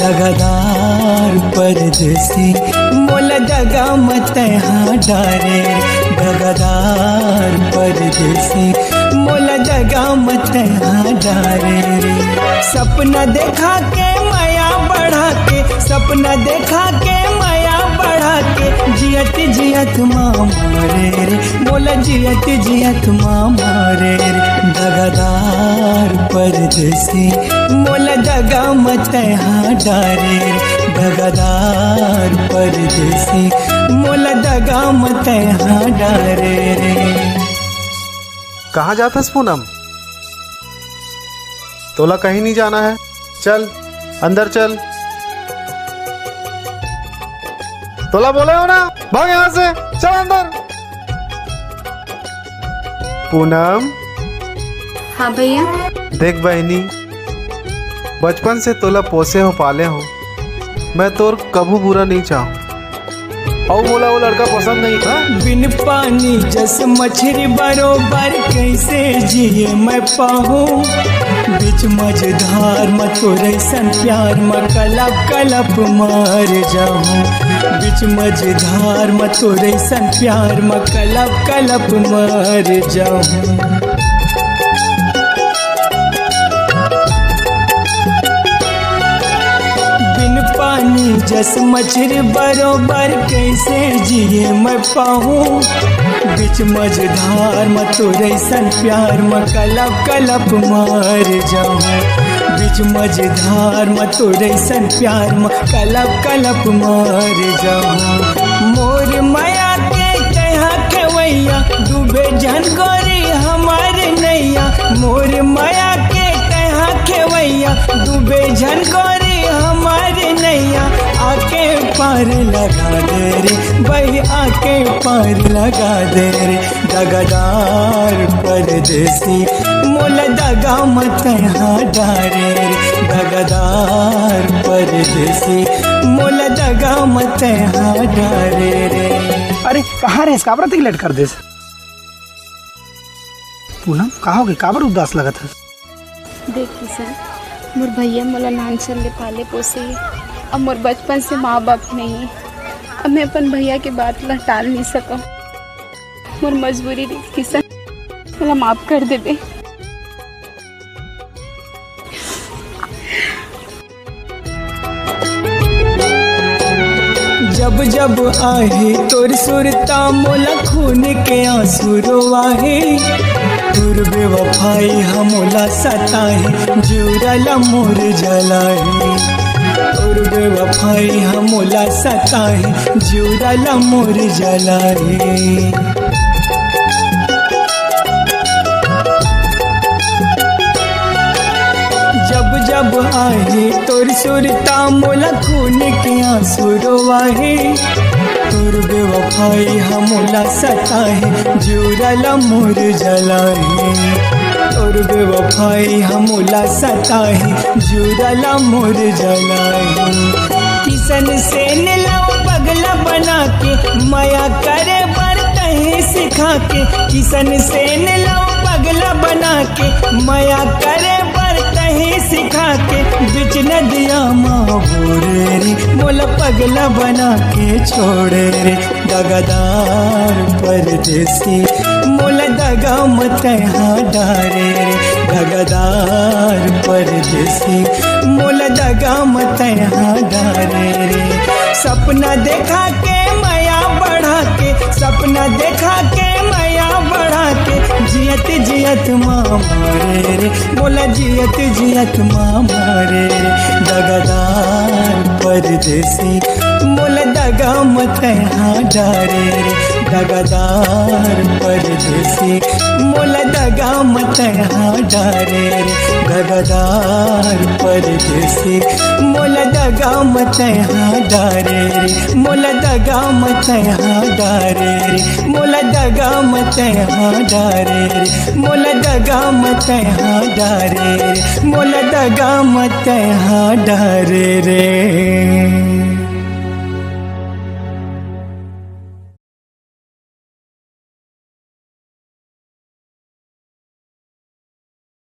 दगादार परदेसी मोला दगा मत यहाँ डारे दगादार परदेसी मोला दगा मत यहाँ डारे रे। सपना देखा के माया बढ़ा के सपना देखा के माया बढ़ा के जियत जियत माँ मारे रे मोला जियत जियत माँ मारे रे। दगादार परदेसी मोला दगा मत यहाँ डारे दगादार परदेसी मोला दगा मत यहाँ डारे रे। कहाँ जाता है पूनम? तोला कहीं नहीं जाना है, चल अंदर चल। तोला बोले हो ना, भाग यहाँ से, चल अंदर। पूनम। हाँ भैया। देख बहनी, बचपन से तोला पोसे हो पाले हो, मैं तोर कभू बुरा नहीं चाहूँ। और बोला वो लड़का पसंद नहीं था। बिन पानी जस मछली बरोबर कैसे जिए मैं पाहूँ। बीच मझधार में तोरे सन प्यार में कलप कलप मार जाऊँ। बीच मझधार में तोरे सन प्यार में कलप कलप मार जाऊँ। पानी जस मछली बरोबर कैसे जिए मैं पाहूँ। बीच मझधार में तोरे सन प्यार में कलप कलप मार जाऊँ। बीच मझधार में तोरे सन प्यार में कलप कलप मार जाऊँ। मोर माया के कहा खेवैया डूबे जन गोरी हमारे नैया। मोर माया के कहा खेवैया डूबे जन गोरी हमारे नैया। आके पार लगा दे रे भाई आके पार लगा दे रे। दगादार परदेसी मोला दगा मत यहाँ डारे रे। दगादार परदेसी मोला दगा मत यहाँ डारे रे। अरे कहाँ रे इसका बड़ा लेट कर दे पूनम, कहाँ होगी काबर उदास लगा था? देखिए सर, मोर भैया मोला नान चल ले पाले पोसे, अब मोर बचपन से माँ बाप नहीं है। अब मैं अपन भैया के बात ला टाल नहीं सकूं। मोर मजबूरी किसान मोला माफ कर दे दे। जब जब आहे तोर सुरता मोला खून के आंसू रोवाहे। तोर बेवफाई हमोला सताहे जुरला मोर जलाए। तोर बेवफाई हमोला सताहे जुरला मोर जलाए। जब जब आहे तोर सुरता मोला खून के आंसू रोवाहे। तोर बेवफाई हमोला सताहे जुरला मोर जलाए। तोर बेवफाई हमोला सताहे जुरला मोर जलाए। किसन से नीलाव पगला बना के माया करे बरतहे सिखा के। किसन से नीलाव पगला बना के माया करे सिखा के। बिच नदिया माँ बोरे रे मोला पगला बना के छोड़े रे। दगादार परदेसी मोला दगा मत यहाँ डारे रे। दगादार परदेसी मोला दगा मत यहाँ डारे रे। सपना देखा के माया बढ़ा के सपना देखा के माया बढ़ा के जियत जियत माँ मारे रे मोला जियत जियत माँ मारे रे। दगादार परदेसी मोला दगा मत यहाँ डारे रे। दगादार परदेसी मोला दगा मत यहाँ डारे रे। दगादार परदेसी मोला दगा मत यहाँ डारे रे। मोला दगा मत यहाँ डारे रे। मोला दगा मत यहाँ डारे रे। मोला दगा मत यहाँ डारे रे। मोला दगा मत यहाँ डारे रे।